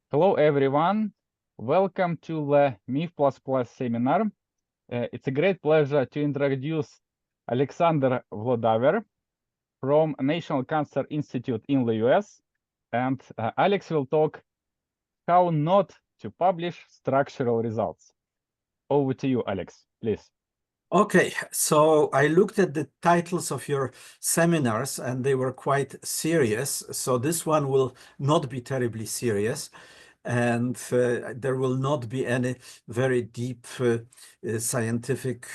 Hello, everyone. Welcome to the MIF++ seminar. It's a great pleasure to introduce Alexander Wlodawer from National Cancer Institute in the US. And Alex will talk how not to publish structural results. Over to you, Alex, please. Okay, so I looked at the titles of your seminars and they were quite serious. So this one will not be terribly serious. And there will not be any very deep scientific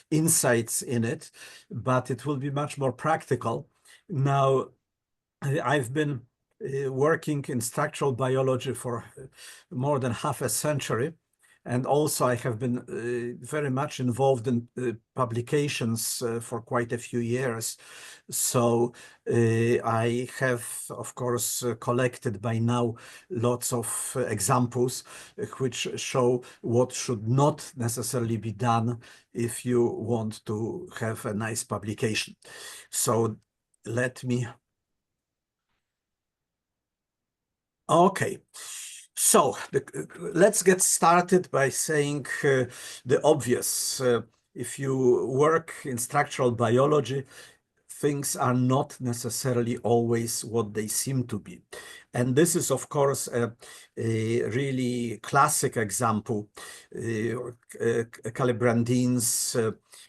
insights in it, but it will be much more practical. Now, I've been working in structural biology for more than half a century. And also I have been very much involved in publications for quite a few years. So I have, of course, collected by now lots of examples which show what should not necessarily be done if you want to have a nice publication. So let me... Okay. So let's get started by saying the obvious. If you work in structural biology, things are not necessarily always what they seem to be. And this is, of course, a really classic example, Calibrandin's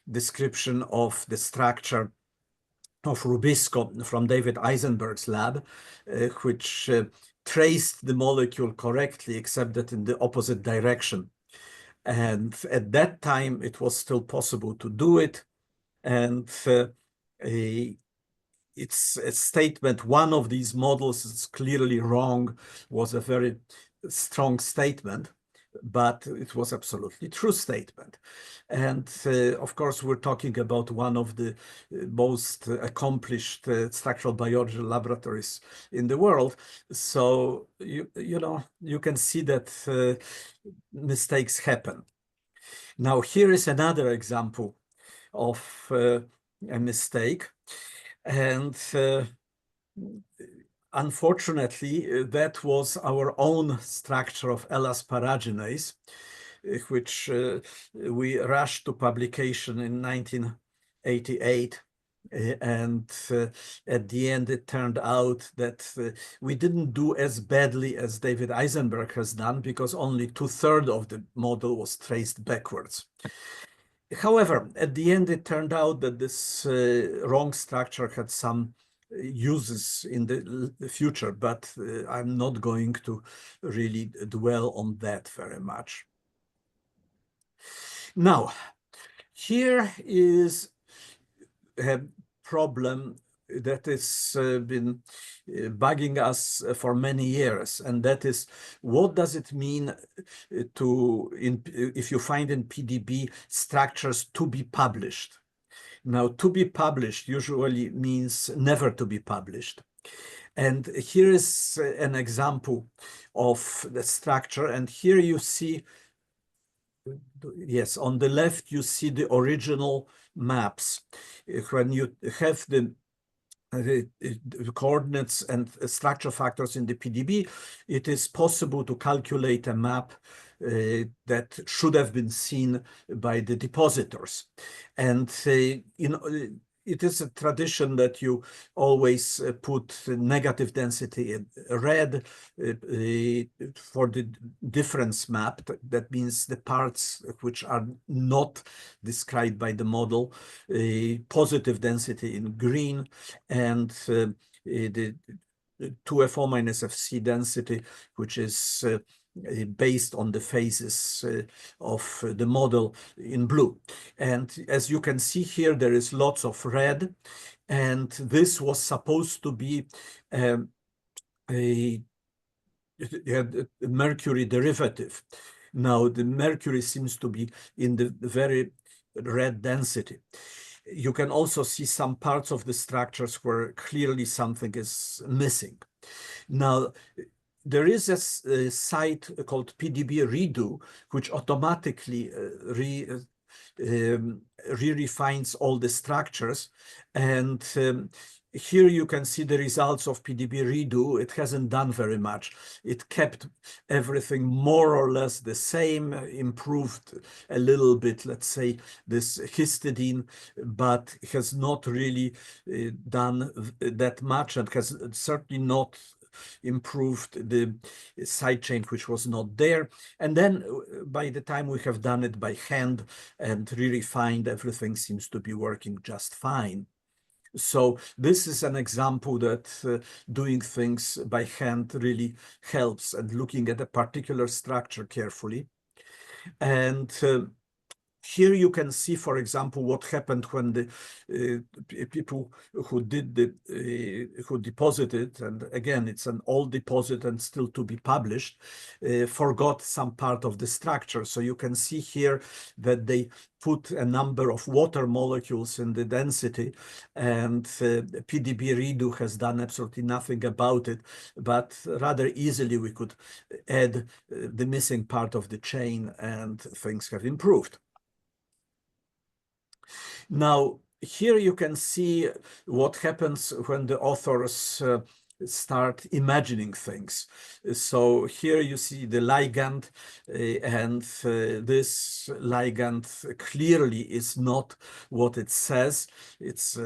description of the structure of Rubisco from David Eisenberg's lab, which traced the molecule correctly, except that in the opposite direction. And at that time, it was still possible to do it. And it's a statement, one of these models is clearly wrong, was a very strong statement, but it was absolutely true statement. And of course, we're talking about one of the most accomplished structural biology laboratories in the world. So, you know, you can see that mistakes happen. Now, here is another example of a mistake. And unfortunately, that was our own structure of L-asparaginase, which we rushed to publication in 1988. And at the end, it turned out that we didn't do as badly as David Eisenberg has done, because only 2/3 of the model was traced backwards. However, at the end, it turned out that this wrong structure had some uses in the future, but I'm not going to really dwell on that very much. Now, here is a problem that has been bugging us for many years, and that is, what does it mean if you find in PDB structures to be published? Now, to be published usually means never to be published. And here is an example of the structure. And here you see, yes, on the left, you see the original maps. When you have the coordinates and structure factors in the PDB, it is possible to calculate a map that should have been seen by the depositors. And it is a tradition that you always put negative density in red for the difference map. That means the parts which are not described by the model, positive density in green, and the 2FO minus FC density, which is based on the phases of the model in blue. And as you can see here, there is lots of red, and this was supposed to be a mercury derivative. Now, the mercury seems to be in the very red density. You can also see some parts of the structures where clearly something is missing. Now, there is a site called PDB redo, which automatically re-refines all the structures. And Here you can see the results of PDB redo. It hasn't done very much. It kept everything more or less the same, improved a little bit, let's say, this histidine, but has not really done that much, and has certainly not improved the side chain, which was not there. And then by the time we have done it by hand and re-refined, everything seems to be working just fine. So this is an example that doing things by hand really helps, and looking at a particular structure carefully. And here you can see, for example, what happened when the people who did the who deposited, and again, it's an old deposit and still to be published, forgot some part of the structure. So you can see here that they put a number of water molecules in the density, and PDB redo has done absolutely nothing about it, but rather easily we could add the missing part of the chain, and things have improved. Now, here you can see what happens when the authors start imagining things. So here you see the ligand, and this ligand clearly is not what it says. It's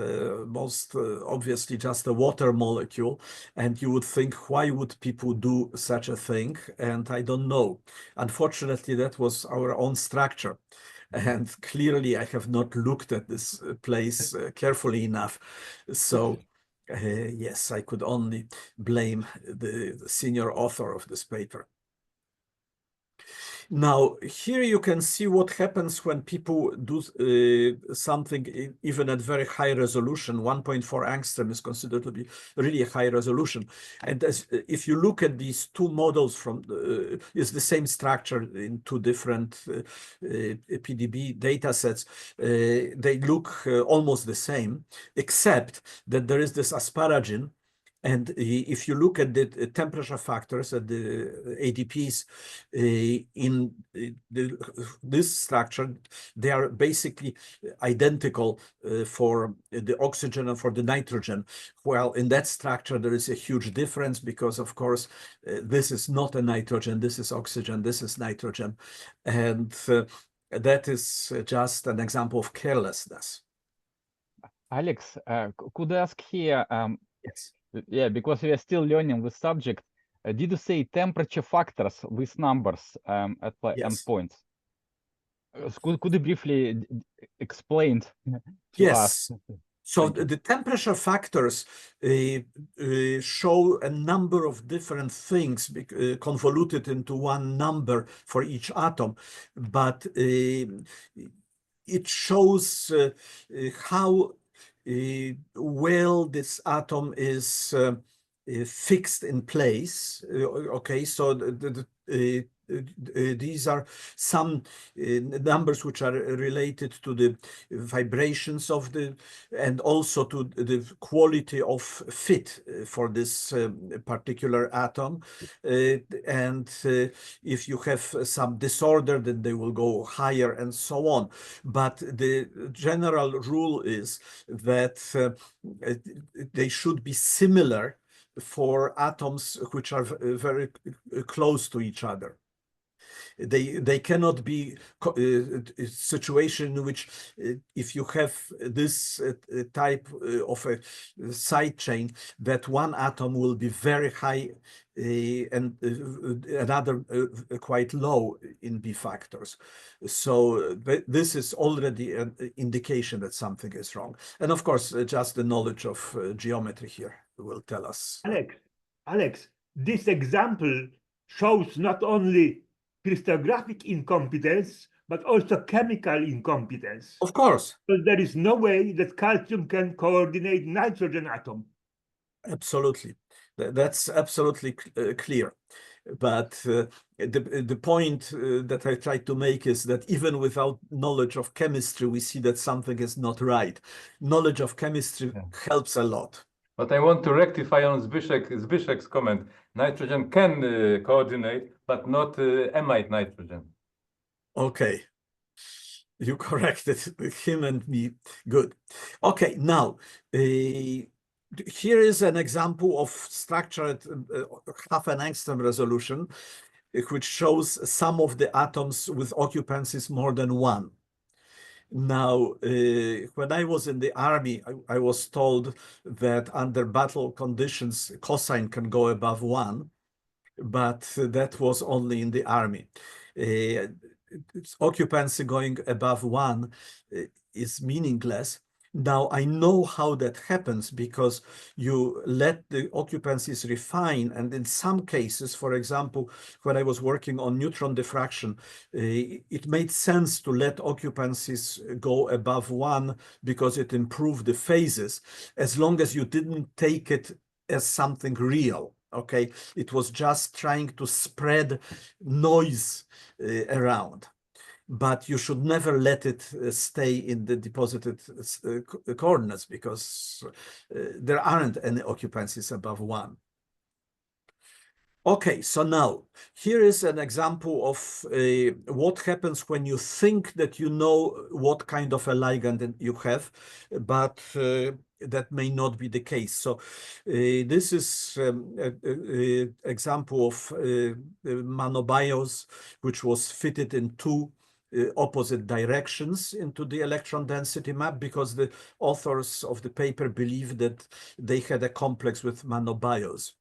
most obviously just a water molecule, and you would think, why would people do such a thing? And I don't know. Unfortunately, that was our own structure. And clearly, I have not looked at this place carefully enough. So, yes, I could only blame the senior author of this paper. Now, here you can see what happens when people do something even at very high resolution. 1.4 angstrom is considered to be really a high resolution. And if you look at these two models from, it's the same structure in two different PDB data sets. They look almost the same, except that there is this asparagine. And if you look at the temperature factors at the ADPs in this structure, they are basically identical for the oxygen and for the nitrogen. Well, in that structure, there is a huge difference because, of course, this is not a nitrogen, this is oxygen, this is nitrogen. And that is just an example of carelessness. Alex, could I ask here? Yes. Yeah, because we are still learning this subject. Did you say temperature factors with numbers at the Yes. endpoints? Could you briefly explain to us? Yes. So Thank you. the temperature factors show a number of different things convoluted into one number for each atom, but it shows how well this atom is fixed in place. Okay, so these are some numbers which are related to the vibrations of the, and also to the quality of fit for this particular atom. And if you have some disorder, then they will go higher and so on. But the general rule is that they should be similar for atoms which are very close to each other. They cannot be a situation in which if you have this type of a side chain, that one atom will be very high and another quite low in B factors. So this is already an indication that something is wrong. And of course, just the knowledge of geometry here will tell us. Alex, this example shows not only crystallographic incompetence, but also chemical incompetence. Of course. Because there is no way that calcium can coordinate nitrogen atom. Absolutely. That's absolutely clear. But the point that I tried to make is that even without knowledge of chemistry, we see that something is not right. Knowledge of chemistry helps a lot. But I want to rectify on Zbyszek's comment. Nitrogen can coordinate, but not amide nitrogen. Okay. You corrected him and me. Good. Okay, now, here is an example of structure at half an angstrom resolution, which shows some of the atoms with occupancies more than 1. Now, when I was in the army, I was told that under battle conditions, cosine can go above 1, but that was only in the army. Occupancy going above 1 is meaningless. Now, I know how that happens because you let the occupancies refine, and in some cases, for example, when I was working on neutron diffraction, it made sense to let occupancies go above 1 because it improved the phases, as long as you didn't take it as something real. Okay, it was just trying to spread noise around. But you should never let it stay in the deposited coordinates because there aren't any occupancies above 1. Okay, so now here is an example of what happens when you think that you know what kind of a ligand you have, but that may not be the case. So this is an example of manobios, which was fitted in 2 opposite directions into the electron density map because the authors of the paper believed that they had a complex with manobios.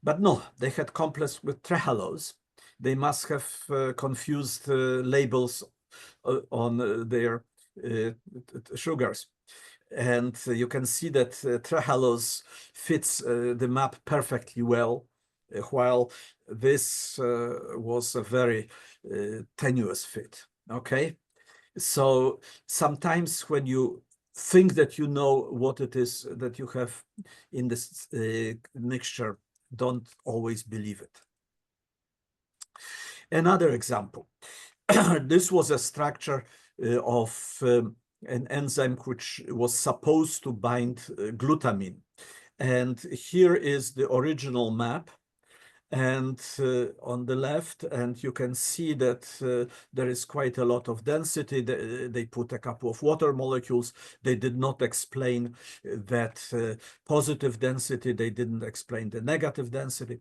But no, they had complex with trehalose. They must have confused labels on their sugars. And you can see that trehalose fits the map perfectly well, while this was a very tenuous fit. Okay, so sometimes when you think that you know what it is that you have in this mixture, don't always believe it. Another example. This was a structure of an enzyme which was supposed to bind glutamine. And here is the original map. And on the left, and you can see that there is quite a lot of density. They put a couple of water molecules. They did not explain that positive density. They didn't explain the negative density.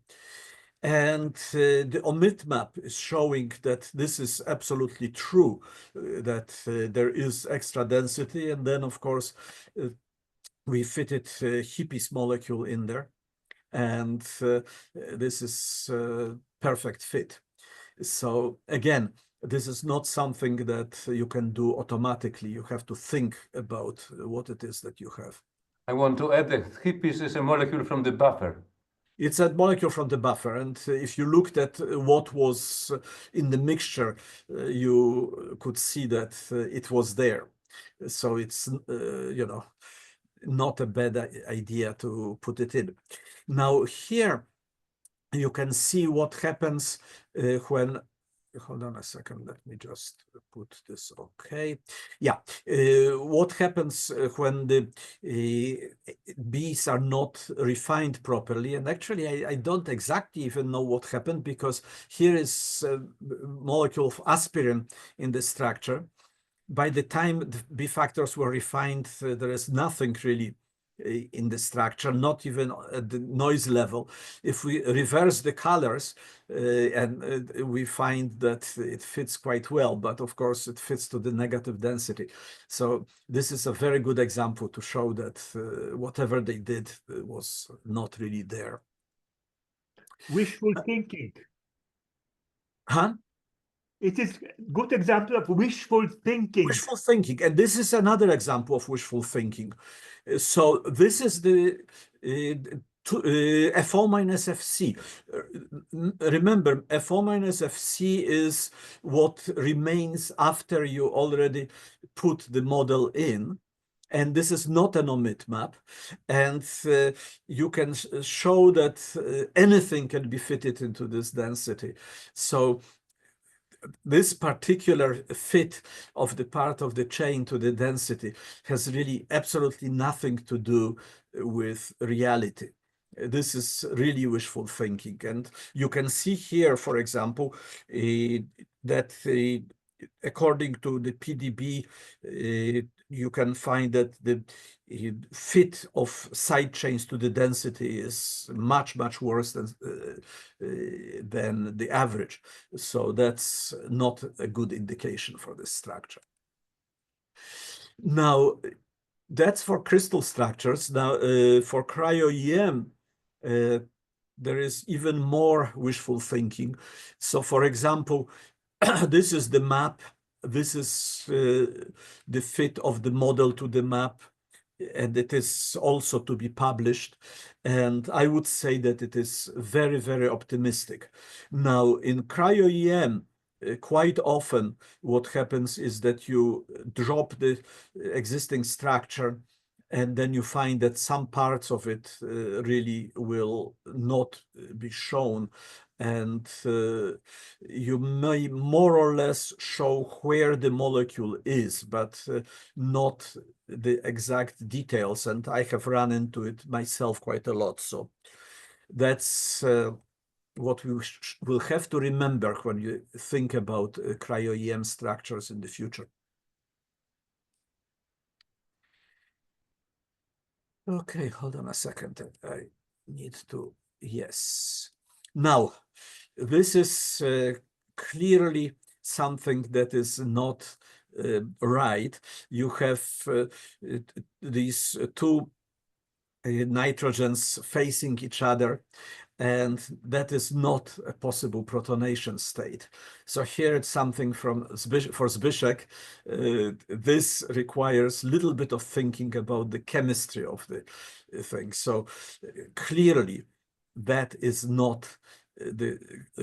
And the omit map is showing that this is absolutely true, that there is extra density. And then, of course, we fitted Hippies molecule in there. And this is a perfect fit. So again, this is not something that you can do automatically. You have to think about what it is that you have. I want to add that Hippies is a molecule from the buffer. It's a molecule from the buffer. And if you looked at what was in the mixture, you could see that it was there. So it's, you know, not a bad idea to put it in. Now here you can see what happens when, hold on a second, let me just put this, okay. Yeah, what happens when the bees are not refined properly. And actually I don't exactly even know what happened because here is a molecule of aspirin in the structure. By the time the B factors were refined, there is nothing really in the structure, not even at the noise level. If we reverse the colors, and we find that it fits quite well, but of course it fits to the negative density. So this is a very good example to show that whatever they did was not really there. Wishful thinking. Huh? It is a good example of wishful thinking. Wishful thinking, and this is another example of wishful thinking. So this is the FO minus FC. Remember, FO minus FC is what remains after you already put the model in. And this is not an omit map. And you can show that anything can be fitted into this density. So this particular fit of the part of the chain to the density has really absolutely nothing to do with reality. This is really wishful thinking. And you can see here, for example, that according to the PDB, you can find that the fit of side chains to the density is much worse than the average. So that's not a good indication for this structure. Now, that's for crystal structures. Now, for cryo-EM, there is even more wishful thinking. So, for example, this is the map. This is the fit of the model to the map, and it is also to be published. And I would say that it is very optimistic. Now, in cryo-EM, quite often what happens is that you drop the existing structure, and then you find that some parts of it really will not be shown. And you may more or less show where the molecule is, but not the exact details. And I have run into it myself quite a lot. So that's what we will have to remember when you think about cryo-EM structures in the future. Okay, hold on a second. I need to, yes. Now, this is clearly something that is not right. You have these two nitrogens facing each other, and that is not a possible protonation state. So here it's something for Zbyszek. This requires a little bit of thinking about the chemistry of the thing. So clearly that is not the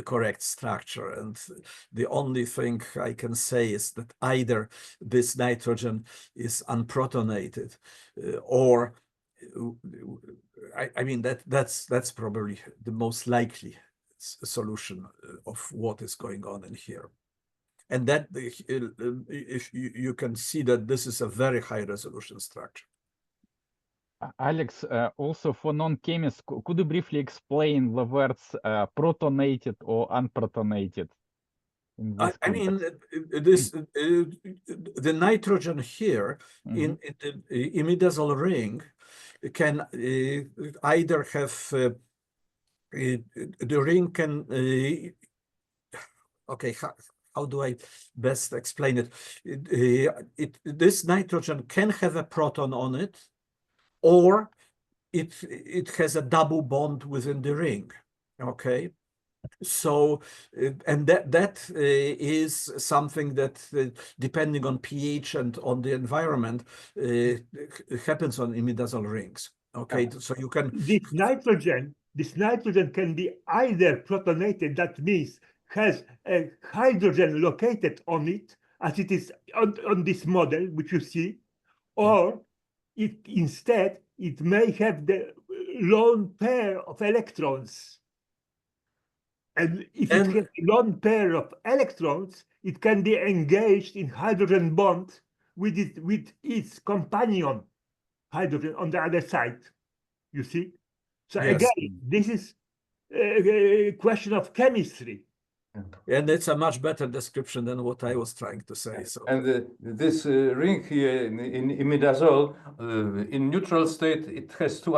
correct structure. And the only thing I can say is that either this nitrogen is unprotonated or I mean that's probably the most likely solution of what is going on in here. And that if you can see that this is a very high resolution structure. Alex, also for non-chemists, could you briefly explain the words protonated or unprotonated? I mean, the nitrogen here in the imidazole ring can either have the ring can okay, how do I best explain it? This nitrogen can have a proton on it, or it has a double bond within the ring. Okay, so and that is something that depending on pH and on the environment happens on imidazole rings. Okay, so you can this nitrogen can be either protonated, that means has a hydrogen located on it, as it is on this model which you see, or instead it may have the lone pair of electrons. And if it has a lone pair of electrons, it can be engaged in hydrogen bond with its companion hydrogen on the other side. You see? So yes. Again, this is a question of chemistry. And it's a much better description than what I was trying to say. So. And this ring here in imidazole, in neutral state, it has two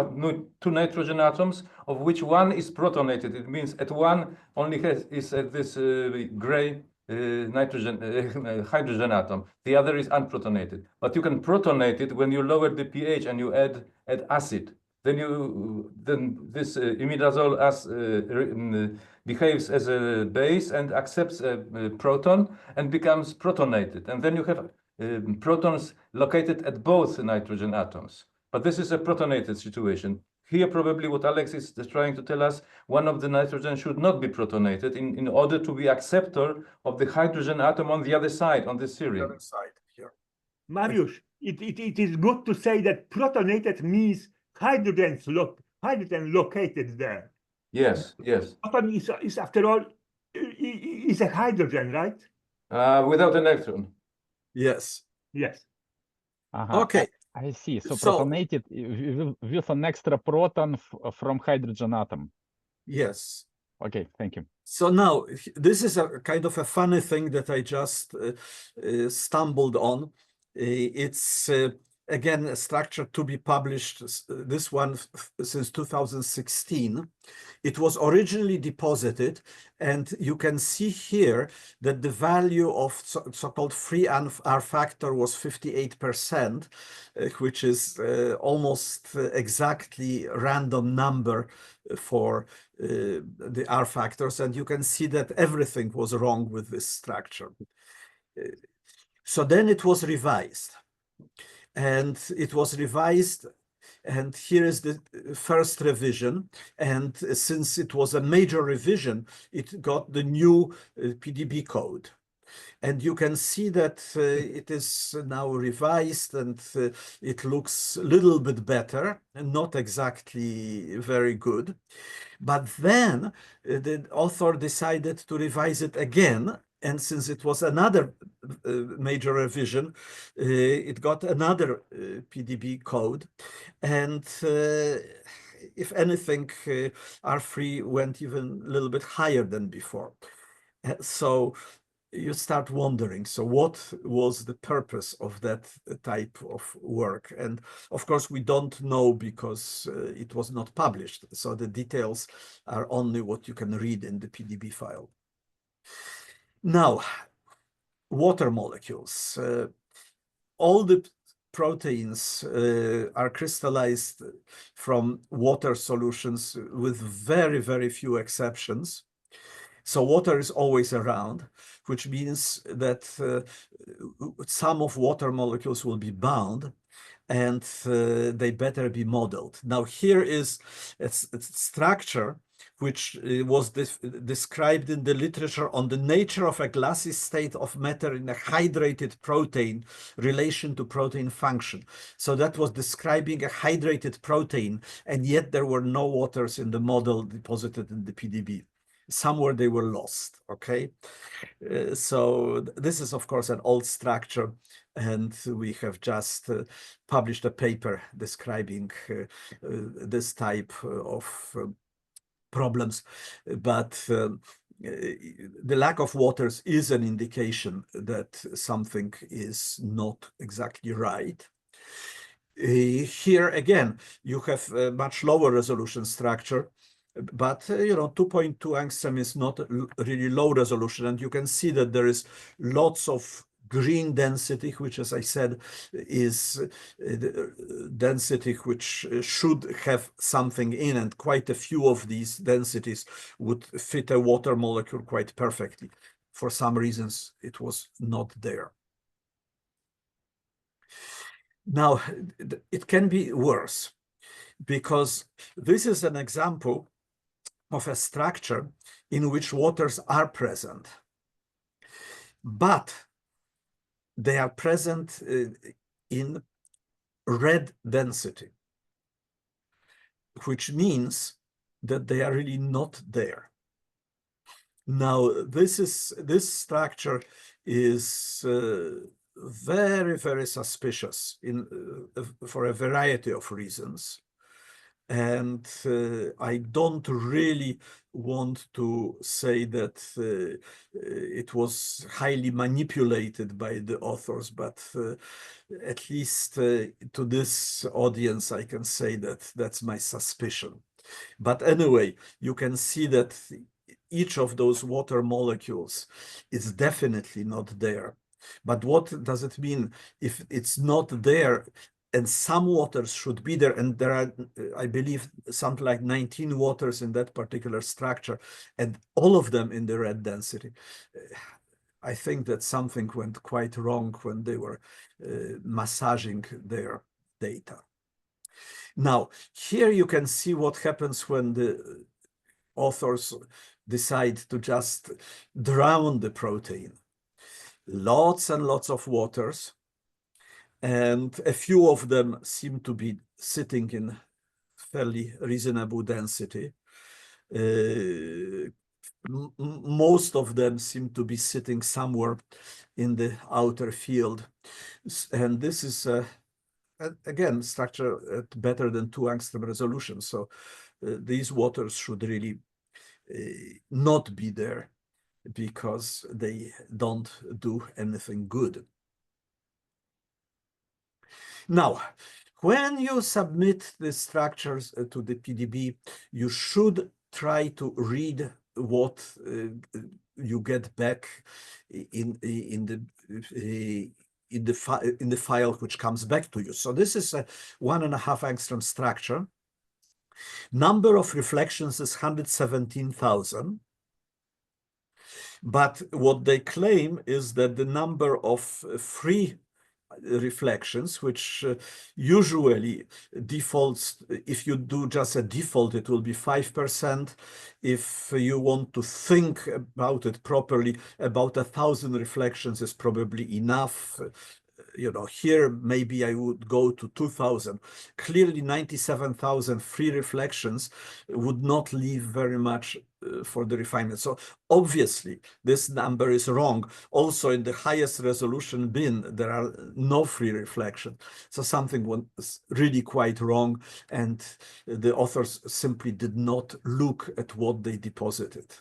nitrogen atoms, of which one is protonated. It means at one only is at this gray hydrogen atom. The other is unprotonated. But you can protonate it when you lower the pH and you add acid. Then this imidazole behaves as a base and accepts a proton and becomes protonated. And then you have protons located at both nitrogen atoms. But this is a protonated situation. Here, probably what Alex is trying to tell us, one of the nitrogen should not be protonated in order to be acceptor of the hydrogen atom on the other side, on this series. Mariusz, it is good to say that protonated means hydrogen located there. Yes, yes. Proton is after all is a hydrogen, right? Without an electron. Yes. Yes. Okay. I see. So protonated with an extra proton from hydrogen atom. Yes. Okay, thank you. So now this is a kind of a funny thing that I just stumbled on. It's again, a structure to be published, this one since 2016. It was originally deposited, and you can see here that the value of so-called free R factor was 58%, which is almost exactly random number for the R factors. And you can see that everything was wrong with this structure. So then it was revised. And it was revised, and here is the first revision. And since it was a major revision, it got the new PDB code. And you can see that it is now revised, and it looks a little bit better, and not exactly very good. But then the author decided to revise it again. And since it was another major revision, it got another PDB code. And if anything, R3 went even a little bit higher than before. So you start wondering, so what was the purpose of that type of work? And of course, we don't know, because it was not published. So the details are only what you can read in the PDB file. Now, water molecules. All the proteins are crystallized from water solutions, with very, very few exceptions. So water is always around, which means that some of water molecules will be bound, and they better be modeled. Now, here is a structure which was described in the literature on the nature of a glassy state of matter in a hydrated protein relation to protein function. So that was describing a hydrated protein, and yet there were no waters in the model deposited in the PDB. Somewhere they were lost, okay? So this is, of course, an old structure, and we have just published a paper describing this type of problems. But the lack of waters is an indication that something is not exactly right. Here again, you have a much lower resolution structure, but 2.2 angstrom is not really low resolution, and you can see that there is lots of green density, which, as I said, is the density which should have something in, and quite a few of these densities would fit a water molecule quite perfectly. For some reasons, it was not there. Now, it can be worse, because this is an example of a structure in which waters are present, but they are present in red density, which means that they are really not there. Now, this structure is very, very suspicious for a variety of reasons. And I don't really want to say that it was highly manipulated by the authors, but at least to this audience, I can say that that's my suspicion. But anyway, you can see that each of those water molecules is definitely not there. But what does it mean if it's not there? And some waters should be there, and there are, I believe, something like 19 waters in that particular structure, and all of them in the red density. I think that something went quite wrong when they were massaging their data. Now, here you can see what happens when the authors decide to just drown the protein. Lots and lots of waters, and a few of them seem to be sitting in fairly reasonable density. Most of them seem to be sitting somewhere in the outer field. And this is, again, structure at better than 2 angstrom resolution. So these waters should really not be there, because they don't do anything good. Now, when you submit the structures to the PDB, you should try to read what you get back in the file which comes back to you. So this is a 1.5 angstrom structure. Number of reflections is 117,000. But what they claim is that the number of free reflections, which usually defaults, if you do just a default, it will be 5%. If you want to think about it properly, about 1,000 reflections is probably enough. You know, here maybe I would go to 2,000. Clearly 97,000 free reflections would not leave very much for the refinement. So obviously this number is wrong. Also in the highest resolution bin, there are no free reflections. So something was really quite wrong, and the authors simply did not look at what they deposited.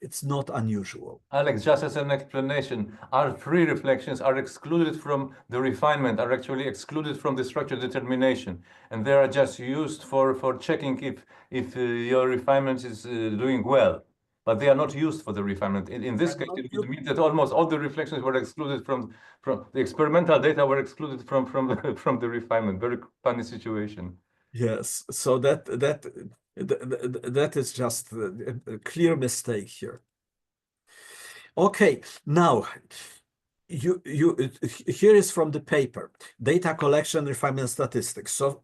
It's not unusual. Alex, just as an explanation, our free reflections are excluded from the refinement, are actually excluded from the structure determination, and they are just used for checking if your refinement is doing well, but they are not used for the refinement. In this case, it would mean that almost all the reflections were excluded from the experimental data were excluded from the refinement. Very funny situation. Yes, so that is just a clear mistake here. Okay, now here is from the paper, data collection, refinement statistics. So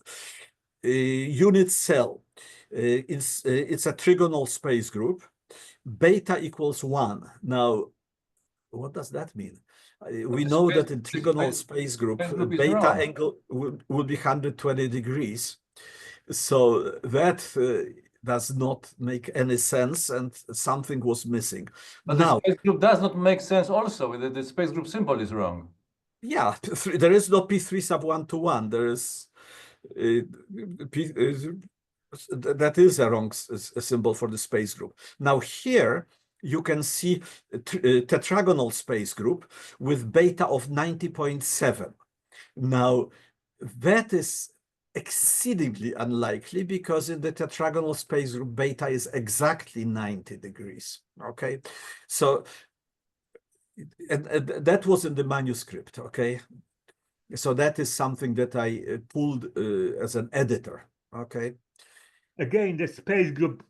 unit cell, it's a trigonal space group. Beta equals 1. Now, what does that mean? We know that in trigonal space group, beta angle would be 120 degrees. So that does not make any sense, and something was missing. But now, the space group does not make sense also. The space group symbol is wrong. Yeah, there is no P3 sub 1 to 1. There is that is a wrong symbol for the space group. Now here you can see a tetragonal space group with beta of 90.7. Now that is exceedingly unlikely, because in the tetragonal space group beta is exactly 90 degrees. Okay, so and that was in the manuscript. Okay, so that is something that I pulled as an editor. Okay, again, the space group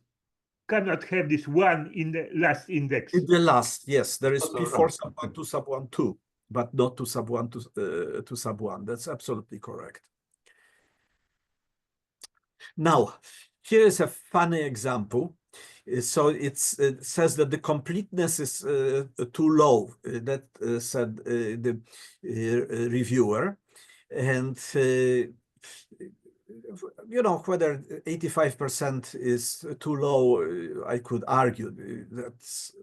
cannot have this 1 in the last index. in the last, yes, there is P4 sub 1 to sub 1 2, but not to sub 1 to sub 1. That's absolutely correct. Now, here is a funny example. So it says that the completeness is too low. That said the reviewer, and you know, whether 85% is too low, I could argue. That's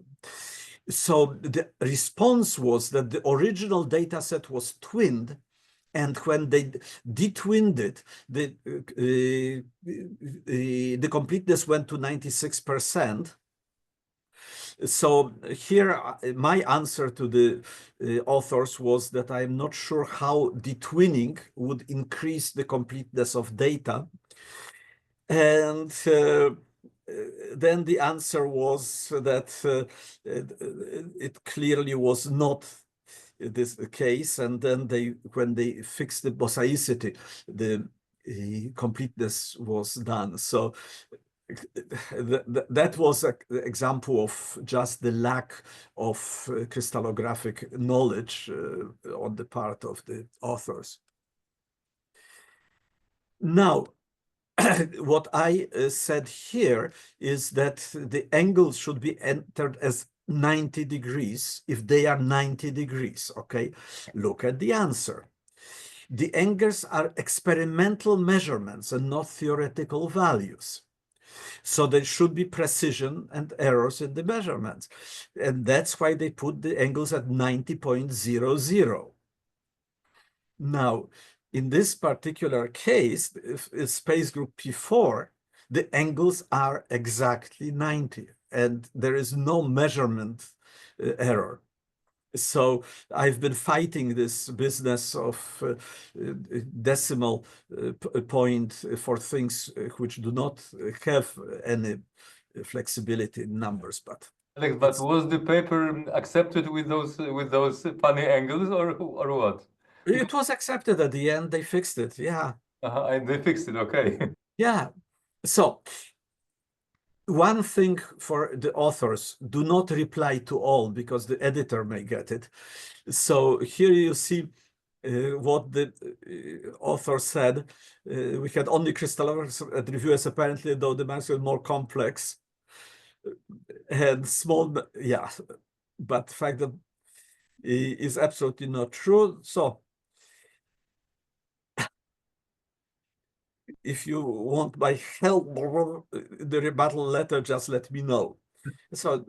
so. The response was that the original data set was twinned, and when they detwinned it, the completeness went to 96%. So here, my answer to the authors was that I'm not sure how detwinning would increase the completeness of data. And then the answer was that it clearly was not this case, and then when they fixed the bosaicity, the completeness was done. So that was an example of just the lack of crystallographic knowledge on the part of the authors. Now, what I said here is that the angles should be entered as 90 degrees if they are 90 degrees. Okay, look at the answer. The angles are experimental measurements and not theoretical values. So there should be precision and errors in the measurements. And that's why they put the angles at 90.00. Now, in this particular case, if space group P4, the angles are exactly 90, and there is no measurement error. So I've been fighting this business of decimal point for things which do not have any flexibility in numbers, but Alex, but was the paper accepted with those funny angles or what? it was accepted at the end. They fixed it. Yeah. And they fixed it. Okay. Yeah. So one thing for the authors, do not reply to all because the editor may get it. So here you see what the author said. We had only crystallographers at reviewers apparently, though the manuscript more complex and small. Yeah, but the fact that is absolutely not true. So if you want my help, the rebuttal letter, just let me know. So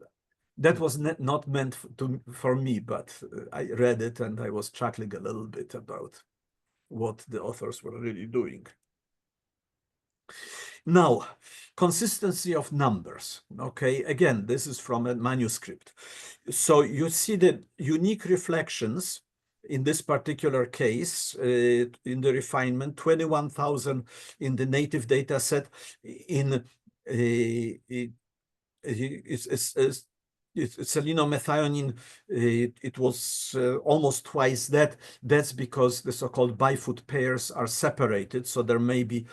that was not meant for me, but I read it and I was chuckling a little bit about what the authors were really doing. Now, consistency of numbers. Okay, again, this is from a manuscript. So you see the unique reflections in this particular case, in the refinement, 21,000 in the native data set. In selenomethionine, it was almost twice that. That's because the so-called bifoot pairs are separated, so there may be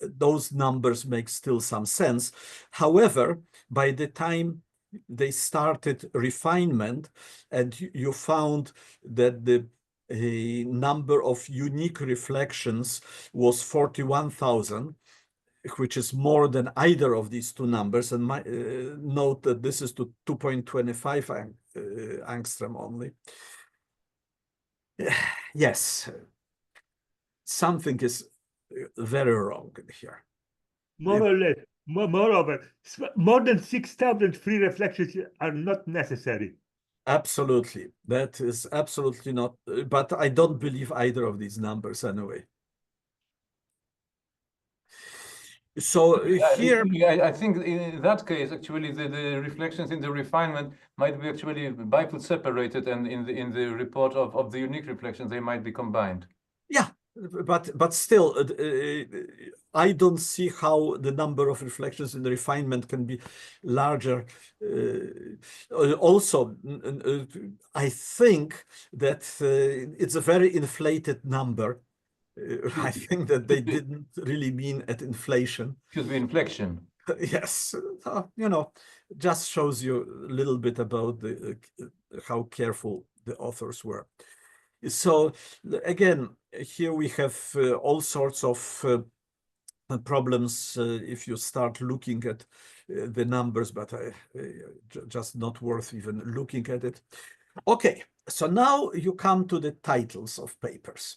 those numbers make still some sense. However, by the time they started refinement and you found that the number of unique reflections was 41,000, which is more than either of these two numbers. And note that this is to 2.25 angstrom only. Yes, something is very wrong in here. More or less. Moreover, more than 6,000 free reflections are not necessary. Absolutely. That is absolutely not, but I don't believe either of these numbers anyway. So here, I think in that case, actually, the reflections in the refinement might be actually bifoot separated, and in the report of the unique reflections, they might be combined. Yeah, but still, I don't see how the number of reflections in the refinement can be larger. Also, I think that it's a very inflated number. I think that they didn't really mean at inflation. Should be inflection. Yes, you know, just shows you a little bit about the how careful the authors were. So again, here we have all sorts of problems if you start looking at the numbers, but just not worth even looking at it. Okay, so now you come to the titles of papers.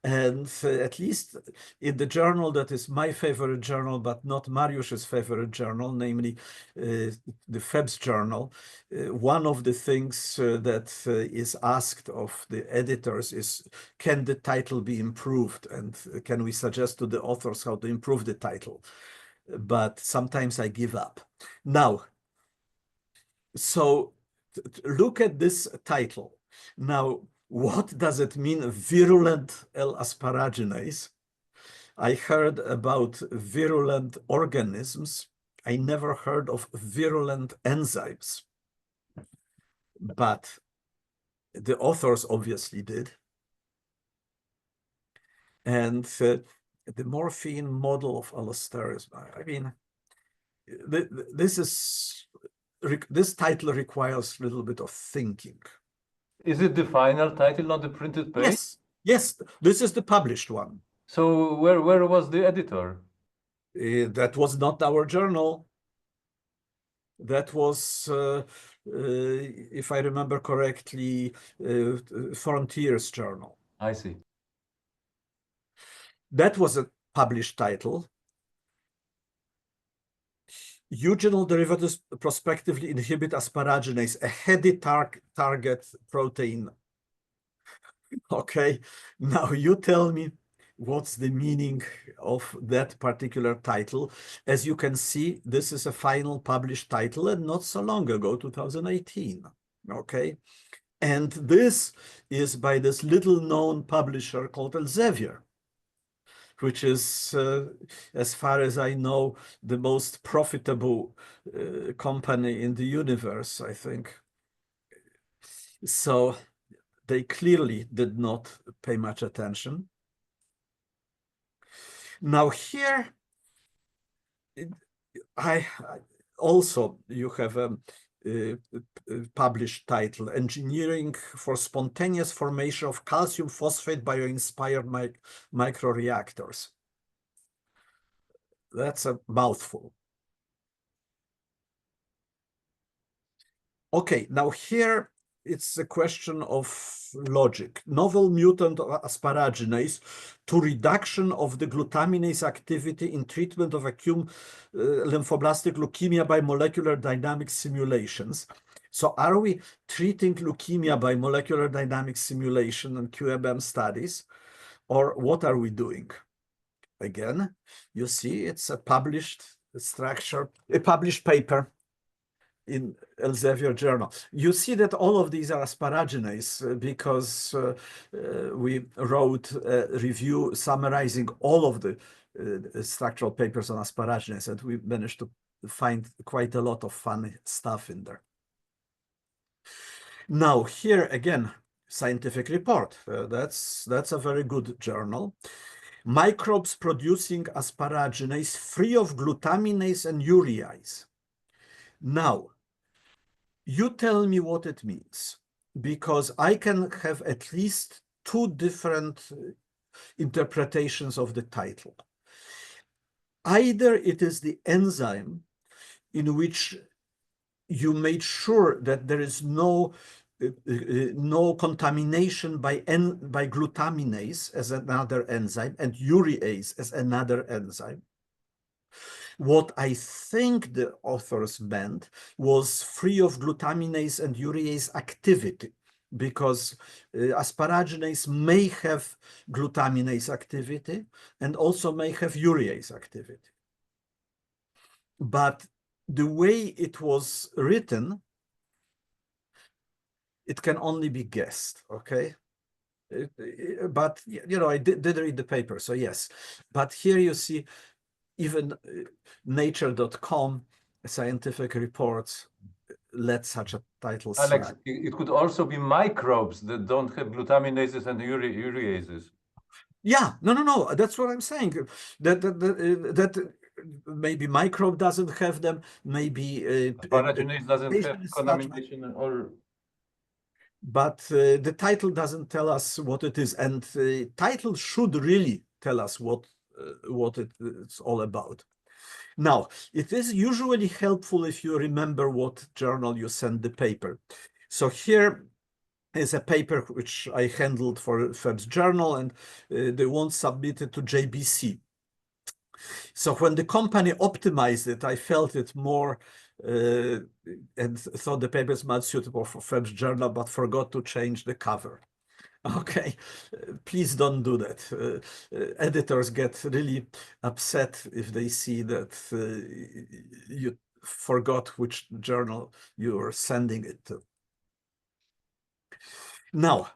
And at least in the journal that is my favorite journal, but not Mariusz's favorite journal, namely the FEBS journal, one of the things that is asked of the editors is, can the title be improved? And can we suggest to the authors how to improve the title? But sometimes I give up. Now, so look at this title. Now, what does it mean, virulent L-asparaginase? I heard about virulent organisms. I never heard of virulent enzymes. But the authors obviously did. And the morphine model of allosterism, I mean, this title requires a little bit of thinking. Is it the final title on the printed page? Yes, yes, this is the published one. So where was the editor? That was not our journal. That was, if I remember correctly, Frontiers journal. I see. That was a published title. Eugenol derivatives prospectively inhibit asparaginase, a heady target protein. Okay, now you tell me what's the meaning of that particular title. As you can see, this is a final published title and not so long ago, 2018. Okay, and this is by this little-known publisher called Elsevier, which is, as far as I know, the most profitable company in the universe, I think. So they clearly did not pay much attention. Now here, I also, you have a published title, Engineering for Spontaneous Formation of Calcium Phosphate Bio-Inspired Microreactors. That's a mouthful. Okay, now here it's a question of logic. Novel mutant asparaginase to reduction of the glutaminase activity in treatment of acute lymphoblastic leukemia by molecular dynamic simulations. So are we treating leukemia by molecular dynamic simulation and QMM studies, or what are we doing? Again, you see it's a published structure, a published paper in Elsevier journal. You see that all of these are asparaginase because we wrote a review summarizing all of the structural papers on asparaginase, and we managed to find quite a lot of funny stuff in there. Now here again, scientific report. That's a very good journal. Microbes producing asparaginase free of glutaminase and urease. Now, you tell me what it means, because I can have at least two different interpretations of the title. Either it is the enzyme in which you made sure that there is no contamination by glutaminase as another enzyme and urease as another enzyme. What I think the authors meant was free of glutaminase and urease activity, because asparaginase may have glutaminase activity and also may have urease activity. But the way it was written, it can only be guessed, okay? But, you know, I did read the paper, so yes. But here you see, even nature.com scientific reports let such a title Alex, slide. it could also be microbes that don't have glutaminases and ureases. Yeah, no, that's what I'm saying. That maybe microbe doesn't have them, maybe Asparaginase doesn't have contamination or... But the title doesn't tell us what it is, and the title should really tell us what it's all about. Now, it is usually helpful if you remember what journal you send the paper. So here is a paper which I handled for Feb's journal, and they won't submit it to JBC. So when the company optimized it, I felt it more and thought the paper is much suitable for Feb's journal, but forgot to change the cover. Okay, please don't do that. Editors get really upset if they see that you forgot which journal you were sending it to. Now,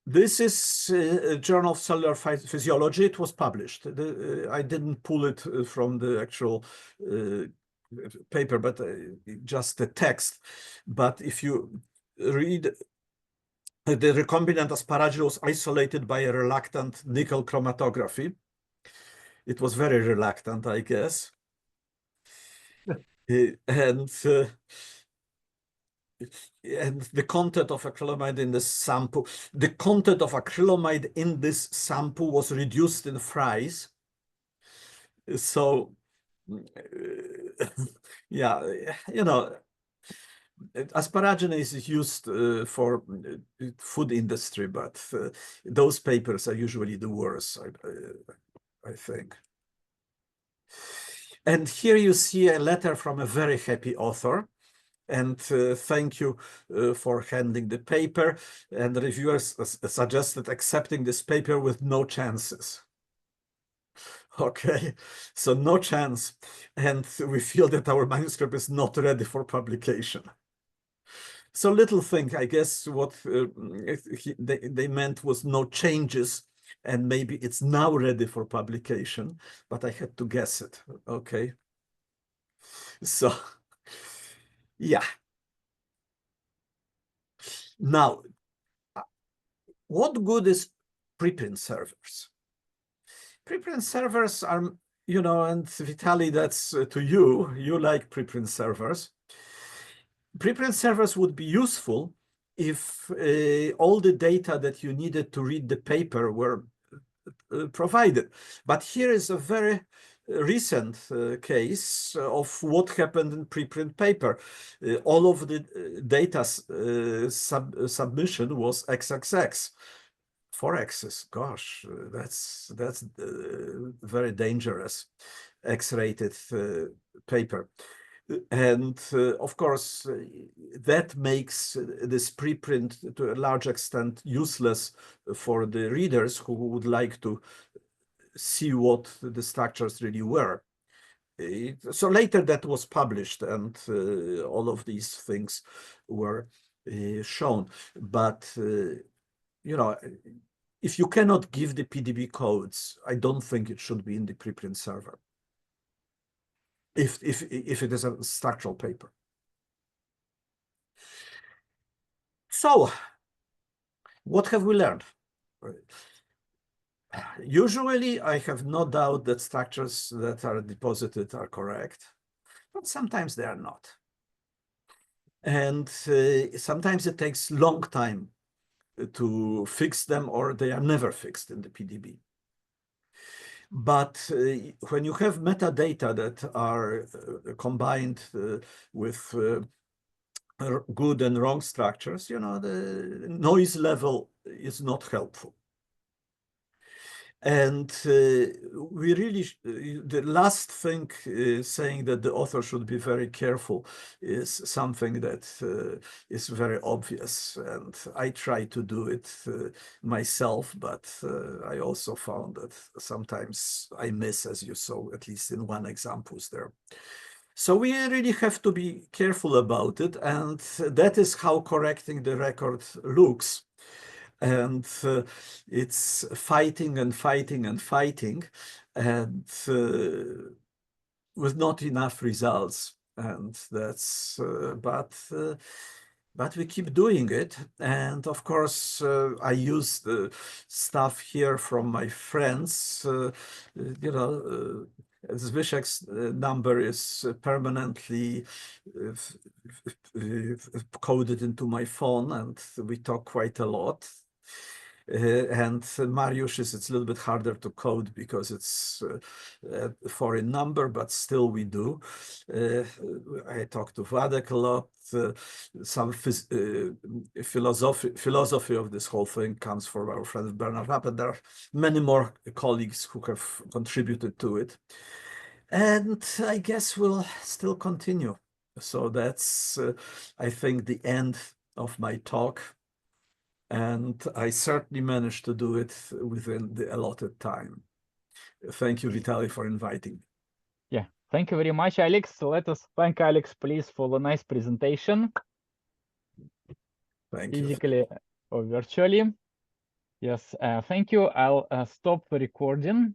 this is a Journal of Cellular Physiology. It was published. I didn't pull it from the actual paper, but just the text. But if you read, the recombinant asparagine was isolated by a reluctant nickel chromatography. It was very reluctant, I guess. And the content of acrylamide in this sample, the content of acrylamide in this sample was reduced in fries. So, yeah, you know, asparaginase is used for food industry, but those papers are usually the worst, I think. And here you see a letter from a very happy author. And thank you for handling the paper. And the reviewers suggested accepting this paper with no chances. Okay, so no chance. And we feel that our manuscript is not ready for publication. So little thing, I guess what they meant was no changes, and maybe it's now ready for publication, but I had to guess it. Okay. So, yeah. Now, what good is preprint servers? Preprint servers are, you know, and Vitaly, that's to you. You like preprint servers. Preprint servers would be useful if all the data that you needed to read the paper were provided. But here is a very recent case of what happened in preprint paper. All of the data submission was XXX. 4x's, gosh, that's very dangerous X-rated paper. And of course, that makes this preprint to a large extent useless for the readers who would like to see what the structures really were. So later that was published, and all of these things were shown. But, you know, if you cannot give the PDB codes, I don't think it should be in the preprint server. If it is a structural paper. So, what have we learned? Usually, I have no doubt that structures that are deposited are correct, but sometimes they are not. And sometimes it takes long time to fix them, or they are never fixed in the PDB. But when you have metadata that are combined with good and wrong structures, you know, the noise level is not helpful. And we really, the last thing saying that the author should be very careful is something that is very obvious. And I try to do it myself, but I also found that sometimes I miss, as you saw, at least in one example there. So we really have to be careful about it. And that is how correcting the record looks. And it's fighting and fighting and fighting, and with not enough results. And that's, but we keep doing it. And of course, I use the stuff here from my friends. You know, Zbyszek's number is permanently coded into my phone, and we talk quite a lot. And Mariusz's, it's a little bit harder to code because it's a foreign number, but still we do. I talk to Władek a lot. Some philosophy of this whole thing comes from our friend Bernard Rapp, and there are many more colleagues who have contributed to it. And I guess we'll still continue. So that's, I think, the end of my talk. And I certainly managed to do it within the allotted time. Thank you, Vitaly, for inviting me. Yeah, thank you very much, Alex. So let us thank Alex, please, for the nice presentation. Thank you. Physically or virtually. Yes, thank you. I'll stop the recording.